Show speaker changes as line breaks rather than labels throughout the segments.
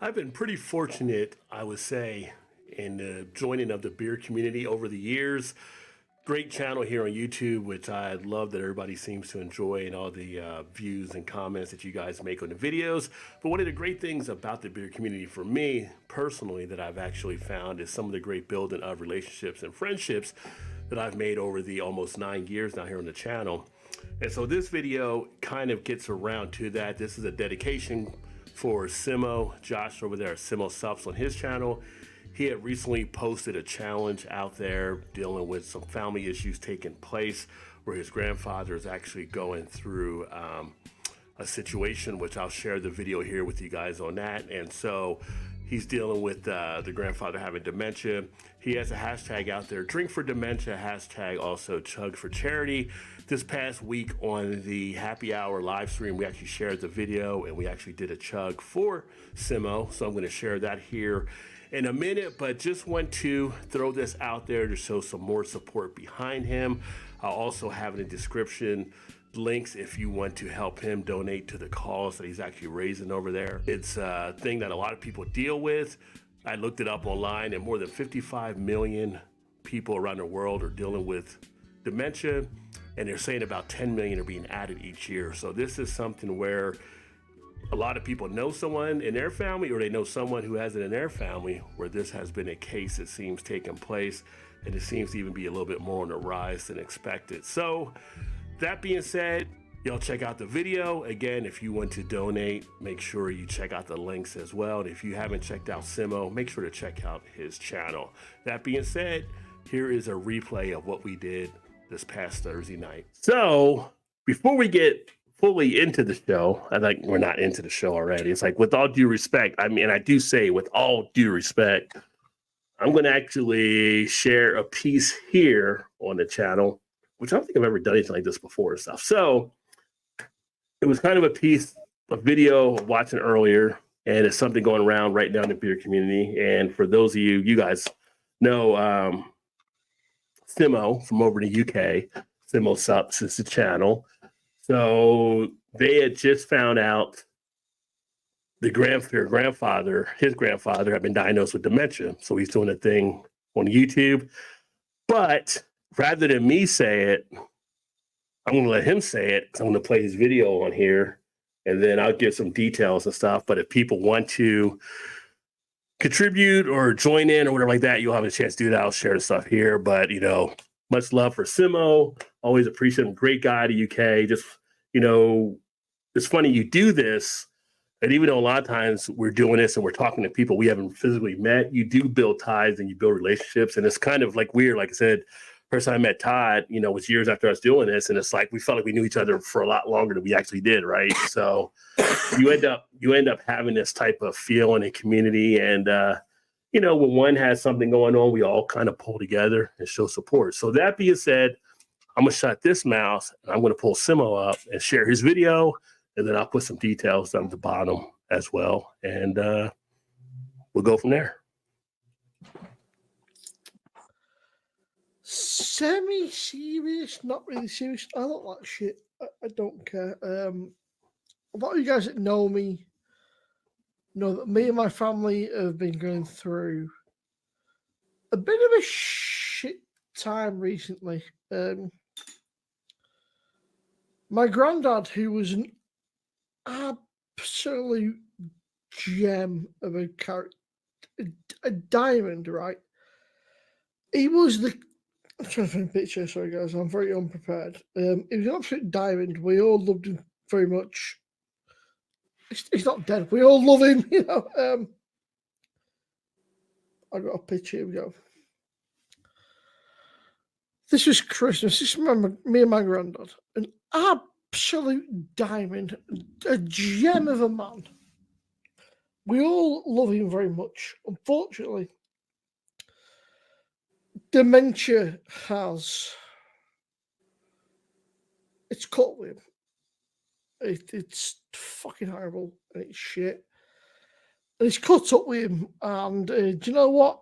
I've been pretty fortunate, I would say, in the joining of the beer community over the years. Great channel here on YouTube, which I love that everybody seems to enjoy and all the views and comments that you guys make on the videos. But one of the great things about the beer community for me personally that I've actually found is some of the great building of relationships and friendships that I've made over the almost 9 years now here on the channel. And so this video kind of gets around to that. This is a dedication for Simmo, Josh over there at Simmo Sups on his channel. He had recently posted a challenge out there dealing with some family issues taking place where his grandfather is actually going through a situation, which I'll share the video here with you guys on that. And so he's dealing with the grandfather having dementia. He has a hashtag out there, drink for dementia, hashtag also Chugs for charity. This past week on the happy hour live stream, we actually shared the video and we actually did a chug for Simmo. So I'm going to share that here in a minute, but just want to throw this out there to show some more support behind him. I'll also have in the description links if you want to help him donate to the cause that he's actually raising over there. It's a thing that a lot of people deal with. I looked it up online, and more than 55 million people around the world are dealing with dementia, and they're saying about 10 million are being added each year. So this is something where a lot of people know someone in their family, or they know someone who has it in their family where this has been a case that seems taking place, and it seems to even be a little bit more on the rise than expected. So that being said, y'all check out the video. Again, if you want to donate, make sure you check out the links as well. And if you haven't checked out Simmo, make sure to check out his channel. That being said, here is a replay of what we did this past Thursday night. So before we get fully into the show, I think we're not into the show already. It's like, with all due respect, I mean, I do say with all due respect, I'm going to actually share a piece here on the channel, which I don't think I've ever done anything like this before and stuff. So it was kind of a piece, a video watching earlier, and it's something going around right now in the beer community. And for those of you, you guys know Simmo from over in the UK, Simmo Sups is the channel. So they had just found out his grandfather had been diagnosed with dementia. So he's doing a thing on YouTube. But rather than me say it, I'm going to let him say it, because I'm going to play his video on here, and then I'll give some details and stuff. But if people want to contribute or join in or whatever like that, you'll have a chance to do that. I'll share the stuff here. But, much love for Simmo. Always appreciate him. Great guy to UK. Just, it's funny you do this. And even though a lot of times we're doing this and we're talking to people we haven't physically met, you do build ties and you build relationships. And it's kind of like weird. Like I said, first time I met Todd, was years after I was doing this. And it's like we felt like we knew each other for a lot longer than we actually did, right? So you end up having this type of feel in a community. And, when one has something going on, we all kind of pull together and show support. So that being said, I'm going to shut this mouth. And I'm going to pull Simmo up and share his video. And then I'll put some details down at the bottom as well. And we'll go from there.
Semi-serious, not really serious. I don't like shit. I don't care. A lot of you guys that know me know that me and my family have been going through a bit of a shit time recently. My granddad, who was an absolute gem of a character, a diamond, right? He was the... I'm trying to find a picture, sorry guys, I'm very unprepared. He was an absolute diamond. We all loved him very much. He's not dead. We all love him, I got a picture, here we go. This was Christmas. This is me and my granddad. An absolute diamond, a gem of a man. We all love him very much. Unfortunately, dementia it's caught with him. It's fucking horrible and it's shit. And it's caught up with him. And do you know what?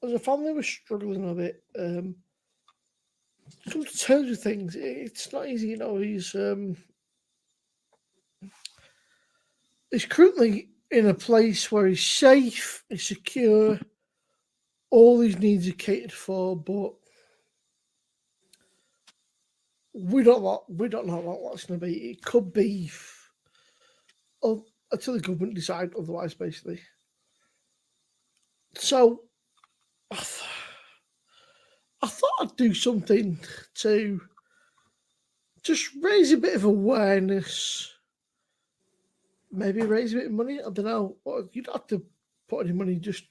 As a family, we're struggling a bit. Come to terms with things. It's not easy, He's He's currently in a place where he's safe, he's secure, all his needs are catered for, but we don't know how long that's going to be. It could be until the government decide otherwise, basically. So I thought I'd do something to just raise a bit of awareness, maybe raise a bit of money. I don't know. You don't have to put any money. Just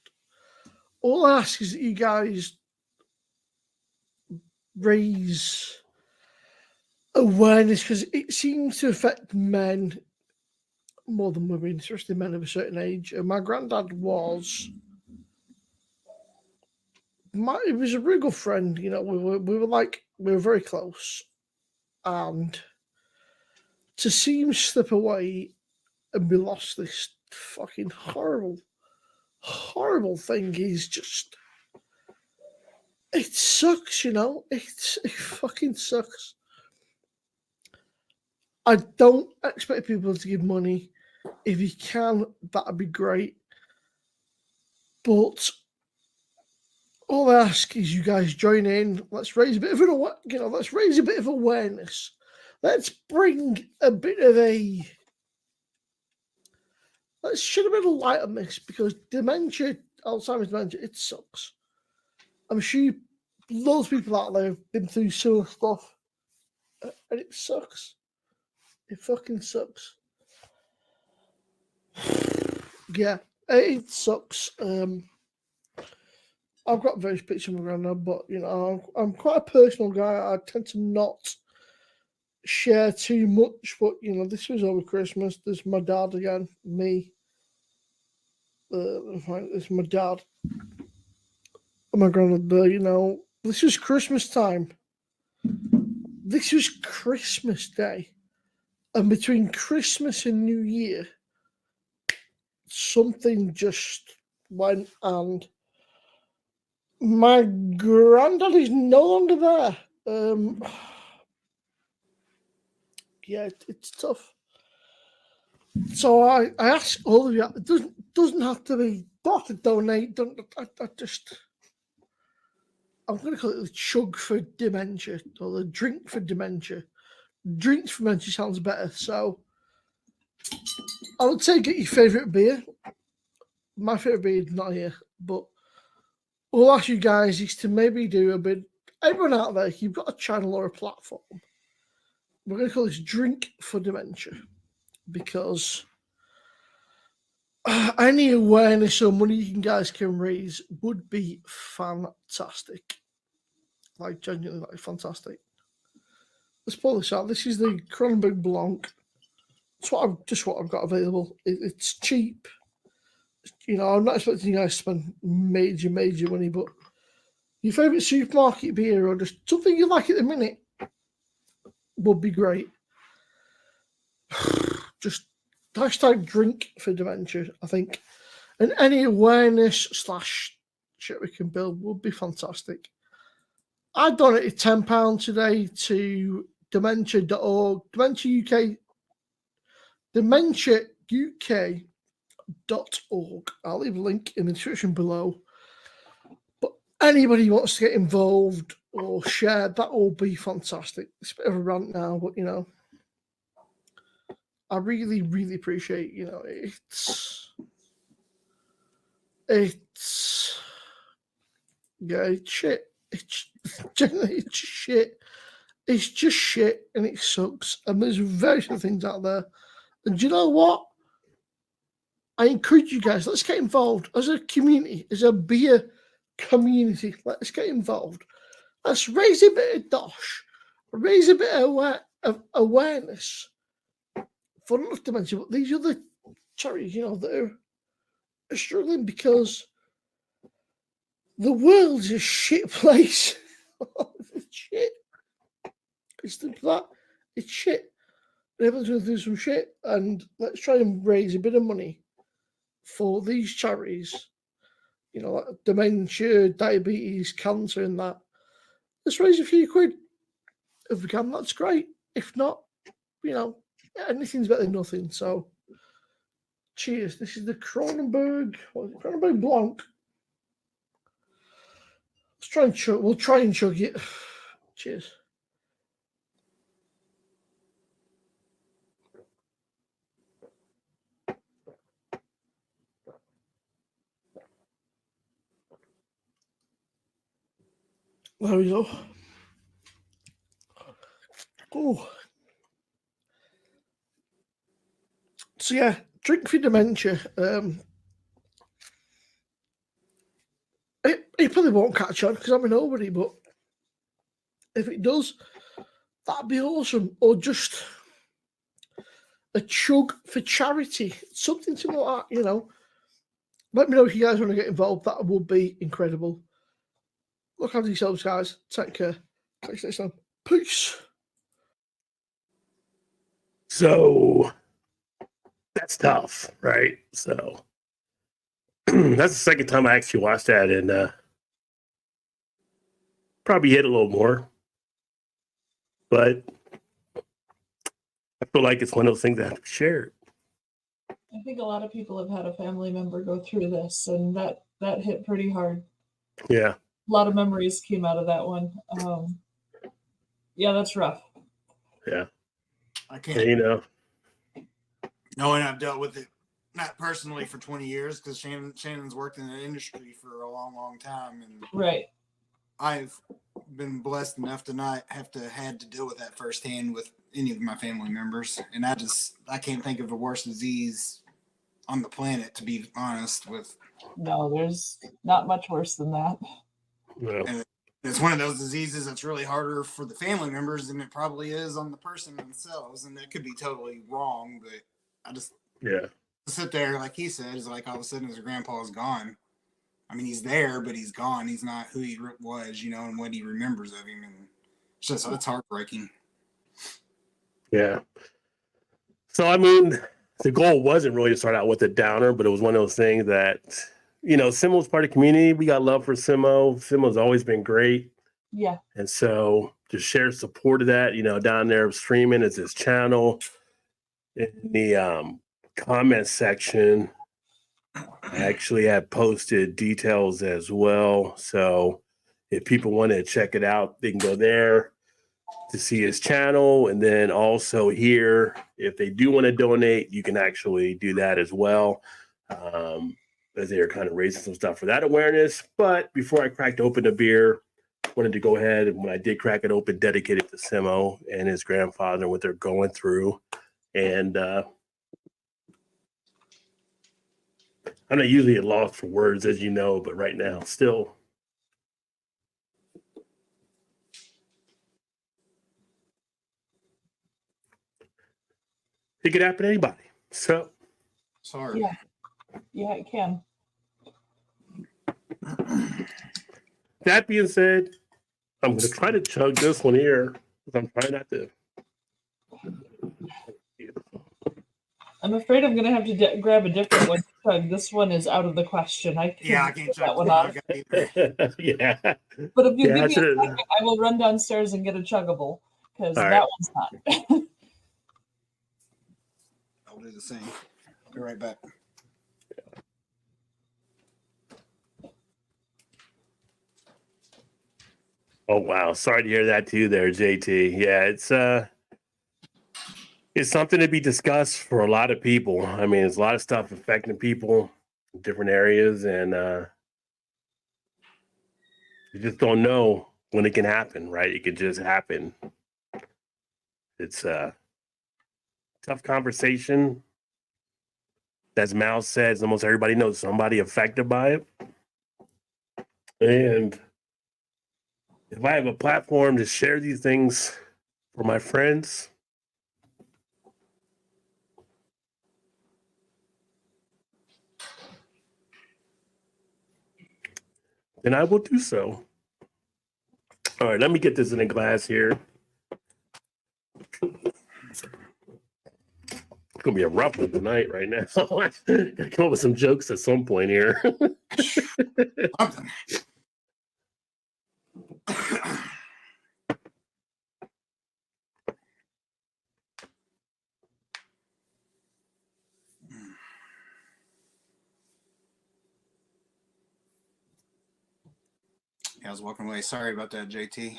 all I ask is that you guys raise awareness, because it seems to affect men more than women, especially men of a certain age. And my granddad was. He was a real good friend. We were very close, and to see him slip away and be lost this fucking horrible thing is just, it sucks. It fucking sucks. I don't expect people to give money. If you can, that'd be great. But all I ask is you guys join in. Let's raise a bit of let's raise a bit of awareness. Let's bring a bit of let's shed a bit of light on this, because dementia, Alzheimer's dementia, it sucks. I'm sure loads of people out there have been through similar stuff, and it sucks. It fucking sucks. Yeah, it sucks. I've got various pictures of my granddad, but I'm quite a personal guy. I tend to not share too much, but this was over Christmas. There's my dad again, me. It's my dad and my granddad. This was Christmas time. This was Christmas Day, and between Christmas and New Year, something just went, and my granddad is no longer there. Yeah, it's tough. So I ask all of you, it doesn't have to be, don't have to donate. I'm going to call it the chug for dementia, or the drink for dementia. Drinks for dementia sounds better. So I would say get your favourite beer. My favourite beer is not here, but all I ask you guys is to maybe do a bit. Everyone out there, you've got a channel or a platform, we're going to call this Drink for Dementia, because any awareness or money you guys can raise would be fantastic. Like, genuinely, fantastic. Let's pull this out. This is the Kronenberg Blanc. It's what I've got available. It's cheap. I'm not expecting you guys to spend major money, but your favourite supermarket beer, or just something you like at the minute, would be great. Just hashtag drink for dementia, I think. And any awareness / shit we can build would be fantastic. I donated £10 today to dementia.org, dementiauk.org. I'll leave a link in the description below. But anybody who wants to get involved or share, that will be fantastic. It's a bit of a rant now, but I really appreciate, it's shit. It's generally shit. It's just shit, and it sucks. And there's very few things out there. And do you know what? I encourage you guys, let's get involved as a community, as a beer community. Let's get involved. Let's raise a bit of dosh, raise a bit of awareness for not dementia, but these other charities, that are struggling, because the world's a shit place. It's shit. It's that. It's shit. Everyone's going to do some shit, and let's try and raise a bit of money for these charities. Like dementia, diabetes, cancer, and that. Let's raise a few quid. If we can, that's great. If not, anything's better than nothing. So Cheers. This is the Kronenberg. What is it? Kronenberg Blanc. Let's try and chug. We'll try and chug it. Cheers. There we go. Oh. So yeah, drink for dementia. It probably won't catch on because I'm a nobody, but if it does, that'd be awesome. Or just a chug for charity, something similar like that, you know. Let me know if you guys want to get involved. That would be incredible. Look after yourselves, guys. Take care. Catch you next time. Peace.
So that's tough, right? So that's the second time I actually watched that, and probably hit a little more. But I feel like it's one of those things that have to be shared.
I think a lot of people have had a family member go through this, and that hit pretty hard.
Yeah.
A lot of memories came out of that one. Yeah, that's rough.
Yeah.
I can't.
And, you know.
Knowing I've dealt with it, not personally for 20 years, because Shannon's worked in the industry for a long, long time, and
right.
I've been blessed enough to not have had to deal with that firsthand with any of my family members, and I can't think of a worse disease on the planet, to be honest with.
No, there's not much worse than that.
No.
And it's one of those diseases that's really harder for the family members than it probably is on the person themselves, and that could be totally wrong, but I just sit there, like he said, is like all of a sudden his grandpa is gone. I mean, he's there, but he's gone. He's not who he was, you know, and what he remembers of him, and it's heartbreaking.
Yeah. So I mean, the goal wasn't really to start out with a downer, but it was one of those things that, you know, Simmo's part of the community. We got love for Simmo. Simmo's always been great.
Yeah.
And so to share support of that, you know, down there streaming is his channel. In the comment section, I actually have posted details as well. So if people want to check it out, they can go there to see his channel. And then also here, if they do want to donate, you can actually do that as well. As they're kind of raising some stuff for that awareness. But before I cracked open the beer, I wanted to go ahead, and when I did crack it open, dedicate it to Simmo and his grandfather and what they're going through. And I'm not usually at loss for words, as you know, but right now, still. It could happen to anybody. So.
Sorry.
Yeah, it can.
That being said, I'm going to try to chug this one here because I'm trying not to.
I'm afraid I'm going to have to grab a different one. Chug. This one is out of the question. I can't
chug
that one off.
Yeah.
But if you give me a second, I will run downstairs and get a chuggable, because that one's not.
I'll do the same. Be right back.
Oh wow, sorry to hear that too there, JT. Yeah, it's something to be discussed for a lot of people. I mean, there's a lot of stuff affecting people in different areas, and you just don't know when it can happen, right? It could just happen. It's a tough conversation. As Mal says, almost everybody knows somebody affected by it. And if I have a platform to share these things for my friends, then I will do so. All right, let me get this in a glass here. It's gonna be a rough one tonight right now. Gotta come up with some jokes at some point here.
I was walking away. Sorry about that, JT.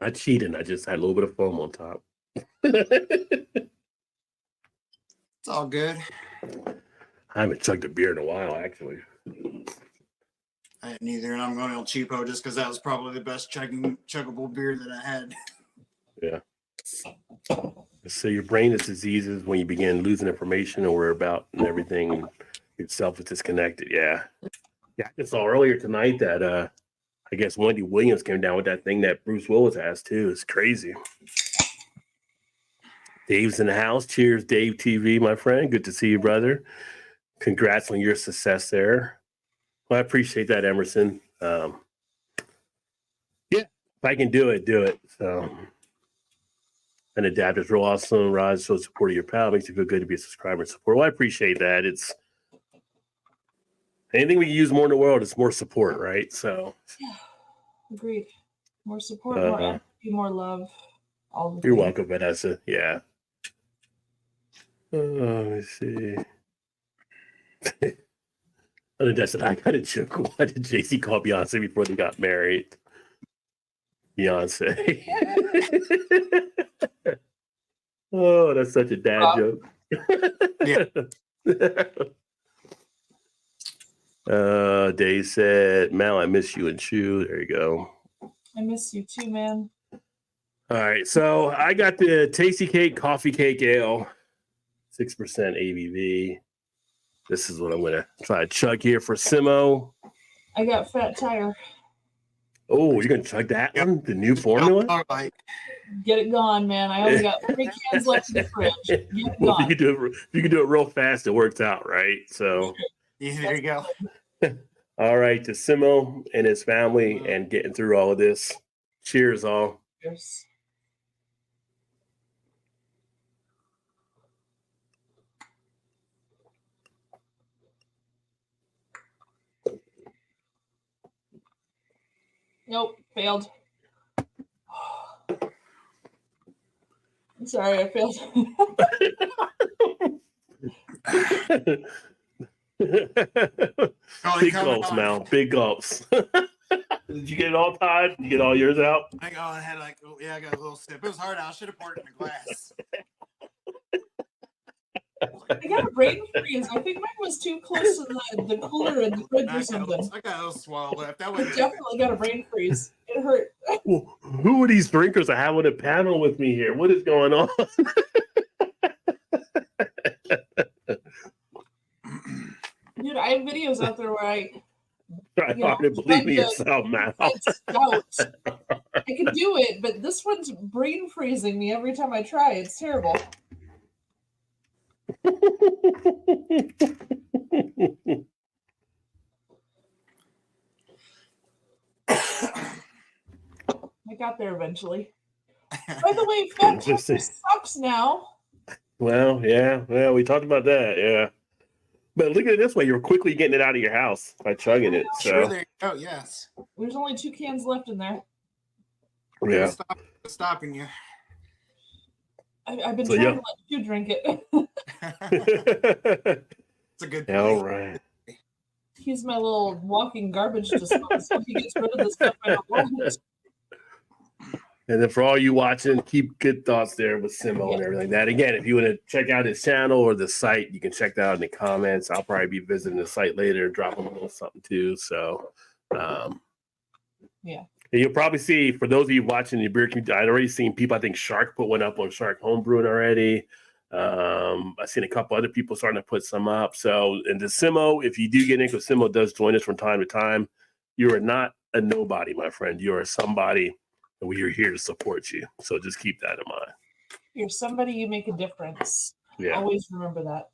I cheated. I just had a little bit of foam on top.
It's all good.
I haven't chugged a beer in a while, actually.
I hadn't either, and I'm going El Cheapo just because that was probably the best chuggable beer that I had.
Yeah. So your brain is diseases when you begin losing information or about and everything itself is disconnected. Yeah. Yeah. I saw earlier tonight that I guess Wendy Williams came down with that thing that Bruce Willis has too. It's crazy. Dave's in the house. Cheers, Dave TV, my friend. Good to see you, brother. Congrats on your success there. Well, I appreciate that, Emerson. Yeah, if I can do it, do it. So, an adapt is real awesome. Rod, so support of your pal makes you feel good to be a subscriber and support. Well, I appreciate that. It's anything we can use more in the world is more support, right? So,
Yeah, agreed. More support, more empathy, more love. All the
you're
things.
welcome, Vanessa. Yeah. Let me see. That's it. I got a joke. Why did JC call Beyonce before they got married? Beyonce. Oh, that's such a dad joke.
Yeah.
Dave said, Mal, I miss you and Chew. There you go.
I miss you too, man.
All right. So I got the Tasty Cake Coffee Cake Ale, 6% ABV. This is what I'm going to try to chug here for Simmo.
I got Fat Tire.
Oh, you're going to chug that one? The new formula?
All right.
Get it gone, man. I only got 3 cans left in the fridge. Get it
Well,
gone.
if you can do it real fast, it works out, right? So,
Yeah, there you go.
all right, to Simmo and his family and getting through all of this. Cheers, all.
Cheers. Nope, failed. I'm sorry, I failed.
Big gulps, Mal. Big gulps. Did you get it all, Todd? You get all yours out?
I had I got a little sip. It was hard. I should have poured it in a glass.
I got a brain freeze. I think mine was too close to the cooler in the fridge or something.
I got a little swallow left. That
I
was
definitely got a brain freeze. It hurt.
Well, who are these drinkers I have on the panel with me here? What is going on?
Dude, I have videos out there where I
Try hard to believe in yourself, Mal.
Stout. I can do it, but this one's brain freezing me every time I try. It's terrible. I got there eventually. By the way, Fat Tire sucks now.
Well, yeah. Well, we talked about that, yeah. But look at it this way: you're quickly getting it out of your house by chugging it. So,
sure, there you go. Yes.
There's only 2 cans left in there.
yeah.
Stopping you.
I've been trying to let you drink it.
It's a good.
All right.
He's my little walking garbage disposal. So he gets rid of the stuff I don't want.
And then for all you watching, keep good thoughts there with Simmo and everything. That again, if you want to check out his channel or the site, you can check that out in the comments. I'll probably be visiting the site later, drop him a little something too. So,
yeah.
And you'll probably see, for those of you watching the beer community, I'd already seen people. I think Shark put one up on Shark Homebrewing already. I've seen a couple other people starting to put some up. So, and the Simmo, if you do get in, because Simmo does join us from time to time, you are not a nobody, my friend. You are somebody. And we are here to support you. So just keep that in mind.
You're somebody, you make a difference.
Yeah.
Always remember that.